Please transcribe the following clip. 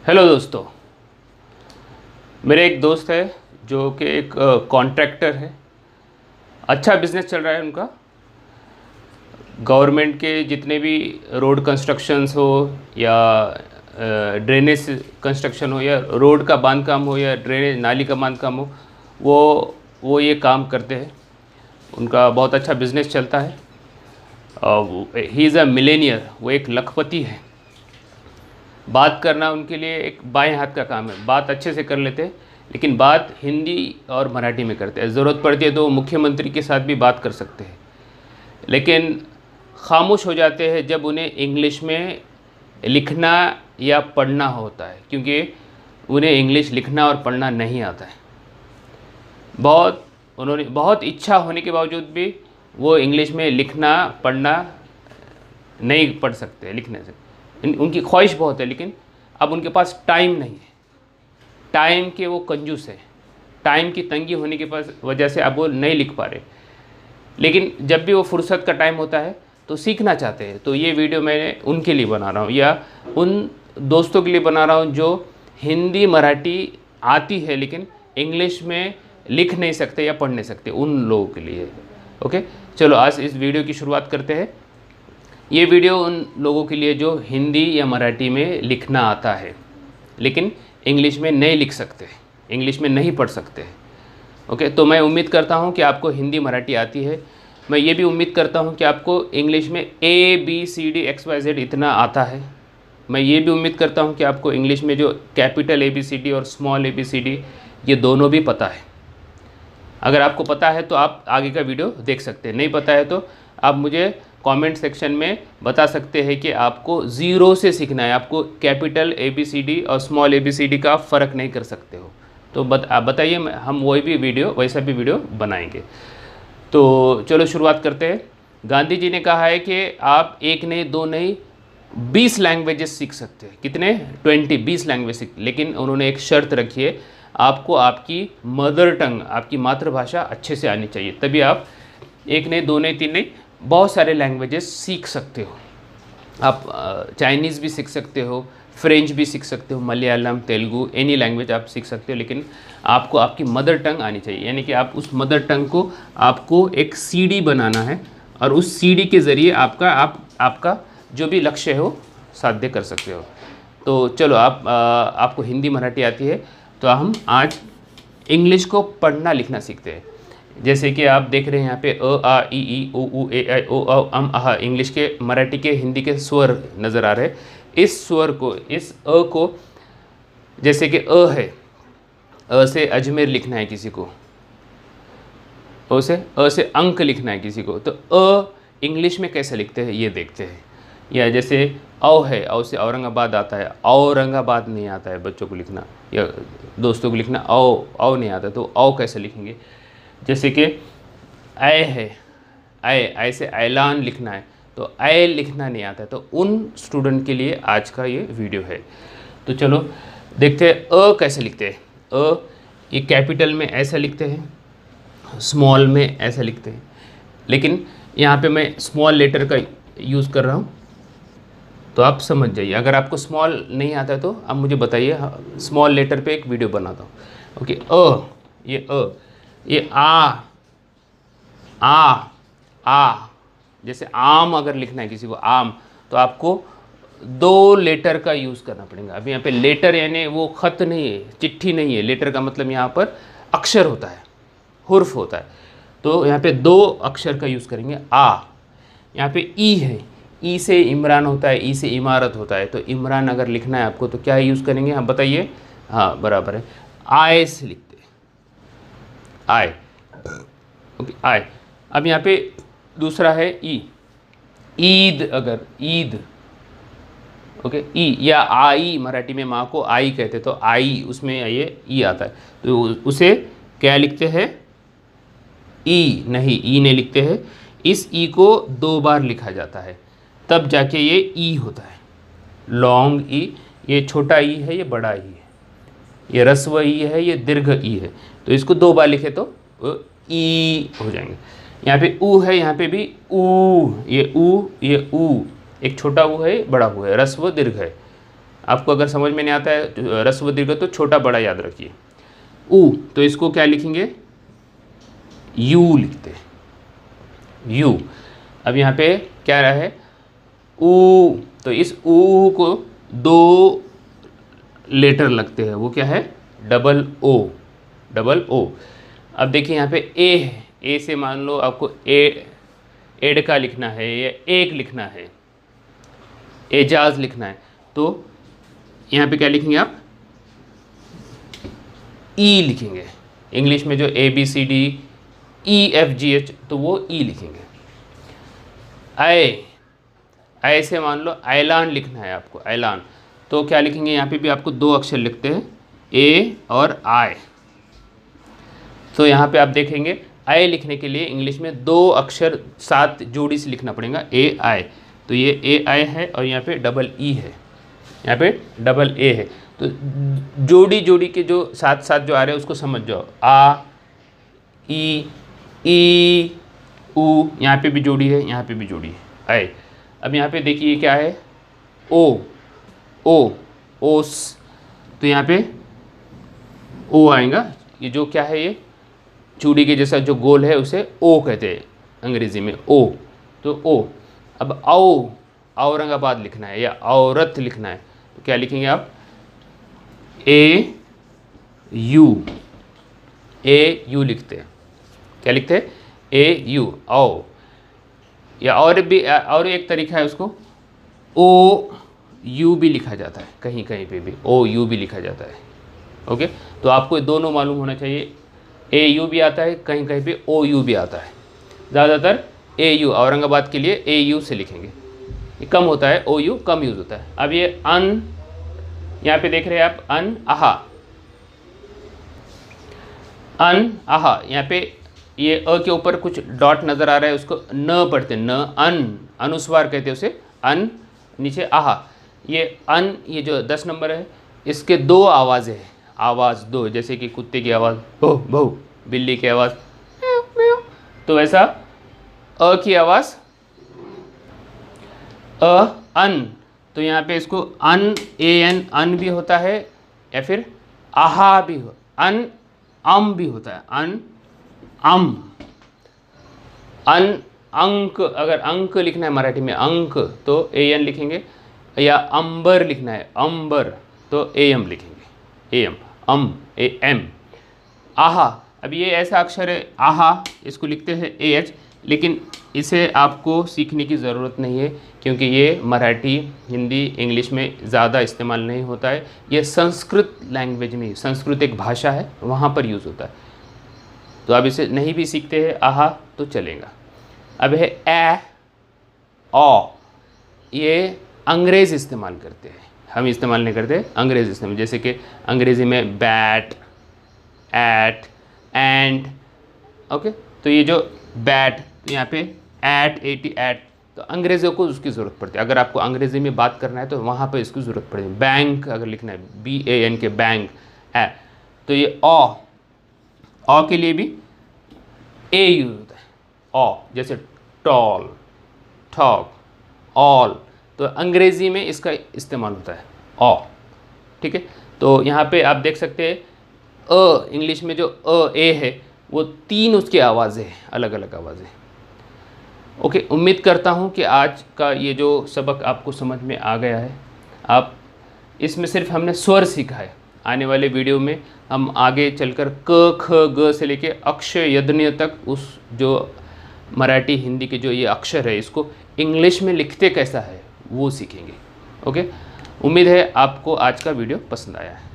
Hello दोस्तों। मेरे एक दोस्त है जो कि एक कॉन्ट्रैक्टर है। अच्छा बिजनेस चल रहा है उनका। गवर्नमेंट के जितने भी रोड कंस्ट्रक्शंस हो या ड्रेनेज कंस्ट्रक्शन हो या रोड का बांधकाम हो या ड्रेनेज नाली का बांधकाम हो, वो ये काम करते हैं। उनका बहुत अच्छा बिजनेस चलता है। ही इज़ अ मिलेनियर, वो एक लखपति है। बात करना उनके लिए एक बाएं हाथ का काम है। बात अच्छे से कर लेते हैं, लेकिन बात हिंदी और मराठी में करते हैं। ज़रूरत पड़ती है तो मुख्यमंत्री के साथ भी बात कर सकते हैं, लेकिन खामोश हो जाते हैं जब उन्हें इंग्लिश में लिखना या पढ़ना होता है, क्योंकि उन्हें इंग्लिश लिखना और पढ़ना नहीं आता है। उन्होंने बहुत इच्छा होने के बावजूद भी वो इंग्लिश में लिखना पढ़ना नहीं पढ़ सकते, लिख नहीं सकते। उनकी ख्वाहिश बहुत है, लेकिन अब उनके पास टाइम नहीं है। टाइम के वो कंजूस है। टाइम की तंगी होने के पास वजह से अब वो नहीं लिख पा रहे, लेकिन जब भी वो फुर्सत का टाइम होता है तो सीखना चाहते हैं। तो ये वीडियो मैं उनके लिए बना रहा हूँ, या उन दोस्तों के लिए बना रहा हूँ जो हिंदी मराठी आती है लेकिन इंग्लिश में लिख नहीं सकते या पढ़ नहीं सकते, उन लोगों के लिए। ओके, चलो आज इस वीडियो की शुरुआत करते हैं। ये वीडियो उन लोगों के लिए जो हिंदी या मराठी में लिखना आता है लेकिन इंग्लिश में नहीं लिख सकते, इंग्लिश में नहीं पढ़ सकते। ओके, तो मैं उम्मीद करता हूँ कि आपको हिंदी मराठी आती है। मैं ये भी उम्मीद करता हूँ कि आपको इंग्लिश में ABCD XYZ इतना आता है। मैं ये भी उम्मीद करता हूँ कि आपको इंग्लिश में जो कैपिटल ABCD और स्मॉल ABCD ये दोनों भी पता है। अगर आपको पता है तो आप आगे का वीडियो देख सकते हैं, नहीं पता है तो आप मुझे कमेंट सेक्शन में बता सकते हैं कि आपको ज़ीरो से सीखना है, आपको कैपिटल ABCD और स्मॉल ABCD का फ़र्क नहीं कर सकते हो तो आप बताइए, हम वही भी वीडियो वैसा भी वीडियो बनाएंगे। तो चलो शुरुआत करते हैं। गांधी जी ने कहा है कि आप एक नहीं दो नहीं 20 लैंग्वेजेस सीख सकते हैं। कितने? 20 लैंग्वेज सीख, लेकिन उन्होंने एक शर्त रखी है, आपको आपकी मदर टंग, आपकी मातृभाषा अच्छे से आनी चाहिए, तभी आप एक नहीं दो नहीं तीन नहीं बहुत सारे लैंग्वेजेस सीख सकते हो। आप चाइनीज़ भी सीख सकते हो, फ्रेंच भी सीख सकते हो, मलयालम, तेलुगु, एनी लैंग्वेज आप सीख सकते हो, लेकिन आपको आपकी मदर टंग आनी चाहिए। यानी कि आप उस मदर टंग को आपको एक सीडी बनाना है और उस सीडी के ज़रिए आपका जो भी लक्ष्य है वो साध्य कर सकते हो। तो चलो आपको हिंदी मराठी आती है तो हम आज इंग्लिश को पढ़ना लिखना सीखते हैं। जैसे कि आप देख रहे हैं यहाँ पे अ आ इ ई उ ऊ ए ऐ ओ औ अम अहा इंग्लिश के, मराठी के, हिंदी के स्वर नज़र आ रहे हैं। इस स्वर को, इस अ को, जैसे कि अ है, अ से अजमेर लिखना है किसी को, अ से अंक लिखना है किसी को, तो अ इंग्लिश में कैसे लिखते हैं ये देखते हैं। या जैसे औ है, औ से औरंगाबाद आता है, औरंगाबाद नहीं आता है बच्चों को लिखना या दोस्तों को लिखना, औ नहीं आता, तो औ कैसे लिखेंगे। जैसे कि ऐ है, ऐ से ऐलान लिखना है, तो ऐ लिखना नहीं आता है, तो उन स्टूडेंट के लिए आज का ये वीडियो है। तो चलो देखते हैं अ कैसे लिखते हैं। अ ये कैपिटल में ऐसा लिखते हैं, स्मॉल में ऐसा लिखते हैं, लेकिन यहाँ पे मैं स्मॉल लेटर का यूज़ कर रहा हूँ तो आप समझ जाइए। अगर आपको स्मॉल नहीं आता है तो आप मुझे बताइए, स्मॉल लेटर पे एक वीडियो बनाता हूँ। ओके, ये आ जैसे आम अगर लिखना है किसी को, आम, तो आपको 2 लेटर का यूज़ करना पड़ेगा। अभी यहाँ पे लेटर यानी वो ख़त नहीं है, चिट्ठी नहीं है। लेटर का मतलब यहाँ पर अक्षर होता है, हुर्फ होता है, तो यहाँ पे 2 अक्षर का यूज़ करेंगे। यहाँ पे ई है, ई से इमरान होता है, ई से इमारत होता है, तो इमरान अगर लिखना है आपको तो क्या यूज़ करेंगे, हाँ बताइए। हाँ बराबर है, आय से लिखते हैं, आय। ओके, आय। अब यहाँ पे दूसरा है ई, ईद, अगर ईद, ओके, ई या आई, मराठी में माँ को आई कहते, तो आई, उसमें ये ई आता है, तो उसे क्या लिखते हैं, ई नहीं लिखते हैं। इस ई को 2 बार लिखा जाता है, तब जाके ये ई होता है, लॉन्ग ई। ये छोटा ई है, ये बड़ा ई है, ये ह्रस्व ई है, ये दीर्घ ई है, तो इसको 2 बार लिखे तो ई हो जाएंगे। यहाँ पे ऊ है, यहाँ पे भी ऊ, ये ऊ, ये ऊ, एक छोटा ऊ है, बड़ा ऊ है, ह्रस्व दीर्घ है। आपको अगर समझ में नहीं आता है ह्रस्व दीर्घ तो छोटा बड़ा याद रखिए। ऊ, तो इसको क्या लिखेंगे, यू लिखते हैं, यू। अब यहाँ पे क्या रहा है, ऊ, तो इस ऊ को 2 लेटर लगते हैं, वो क्या है, डबल ओ, डबल ओ। अब देखिए यहाँ पे ए है, ए से मान लो आपको एडका लिखना है या एक लिखना है, एजाज लिखना है, तो यहाँ पे क्या लिखेंगे आप, ई लिखेंगे। इंग्लिश में जो ABCD EFGH तो वो ई लिखेंगे। आय से मान लो ऐलान लिखना है आपको, ऐलान, तो क्या लिखेंगे, यहाँ पे भी आपको 2 अक्षर लिखते हैं, ए और आई। तो यहाँ पे आप देखेंगे आई लिखने के लिए इंग्लिश में 2 अक्षर साथ जोड़ी से लिखना पड़ेगा, ए आई। तो ये ए आई है और यहाँ पे डबल ई है, यहाँ पे डबल ए है। तो जोड़ी जोड़ी के जो साथ साथ जो आ रहे हैं उसको समझ जाओ, आ, ई, ऊ, यहाँ पे भी जोड़ी है, यहाँ पे भी जोड़ी है, आई। अब यहाँ पे देखिए क्या है, ओ, ओस, तो यहाँ पे ओ आएगा। ये जो क्या है, ये चूड़ी के जैसा जो गोल है उसे ओ कहते हैं अंग्रेज़ी में, ओ, तो ओ। अब औरंगाबाद लिखना है या औरत लिखना है, तो क्या लिखेंगे आप, ए यू लिखते हैं, क्या लिखते हैं, ए यू, औ। या और एक तरीका है, उसको ओ यू भी लिखा जाता है, कहीं कहीं पे भी ओ यू भी लिखा जाता है। ओके, तो आपको दोनों मालूम होना चाहिए, ए यू भी आता है, कहीं कहीं पे ओ यू भी आता है। ज़्यादातर ए यू, औरंगाबाद के लिए ए यू से लिखेंगे, ये कम होता है, ओ यू कम यूज़ होता है। अब ये अन, यहाँ पे देख रहे हैं आप, अन आहा, अन आहा, यहाँ पे ये अ के ऊपर कुछ डॉट नज़र आ रहा है, उसको न पढ़ते, न, अन, अनुस्वार कहते हैं उसे, अन, नीचे आहा। ये अन, ये जो 10 नंबर है, इसके 2 आवाज़ें हैं, आवाज़ 2, जैसे कि कुत्ते की आवाज़ भौ भौ, बिल्ली की आवाज़ म्याऊ म्याऊ, तो वैसा अ की आवाज़ अन, तो यहाँ पे इसको अन, AN, अन भी होता है, या फिर आहा भी हो, अन, अम भी होता है, अन, अम, अन, अंक, अगर अंक लिखना है मराठी में अंक तो AN लिखेंगे, या अंबर लिखना है अंबर तो AM लिखेंगे, AM, AM। आहा, अब ये ऐसा अक्षर है आहा, इसको लिखते हैं AH, लेकिन इसे आपको सीखने की ज़रूरत नहीं है, क्योंकि ये मराठी, हिंदी, इंग्लिश में ज़्यादा इस्तेमाल नहीं होता है। ये संस्कृत लैंग्वेज में, संस्कृत एक भाषा है, वहाँ पर यूज़ होता है। तो आप इसे नहीं भी सीखते हैं आहा तो चलेगा। अब है ए, ओ, ये अंग्रेज़ इस्तेमाल करते हैं, हम इस्तेमाल नहीं करते, अंग्रेज़ इस्तेमाल, जैसे कि अंग्रेज़ी में बैट, एट, एंड। ओके, तो ये जो बैट, तो यहाँ पे एट, 80, एट, तो अंग्रेज़ों को उसकी ज़रूरत पड़ती है। अगर आपको अंग्रेज़ी में बात करना है तो वहाँ पे इसकी ज़रूरत पड़ेगी। बैंक अगर लिखना है, BAN के बैंक, है, तो ये ओ के लिए भी ए यूज होता है, ओ, जैसे टॉल, टॉक, ऑल, तो अंग्रेज़ी में इसका इस्तेमाल होता है ओ। ठीक है, तो यहाँ पे आप देख सकते हैं इंग्लिश में जो ए है वो 3 उसकी आवाज़ें हैं, अलग अलग आवाज़ें। ओके, उम्मीद करता हूँ कि आज का ये जो सबक आपको समझ में आ गया है। आप इसमें सिर्फ हमने स्वर सीखा है, आने वाले वीडियो में हम आगे चलकर क, ख, ग से लेके अक्षय यज्ञ तक उस जो मराठी हिंदी के जो ये अक्षर है इसको इंग्लिश में लिखते कैसा है वो सीखेंगे। ओके, उम्मीद है आपको आज का वीडियो पसंद आया है।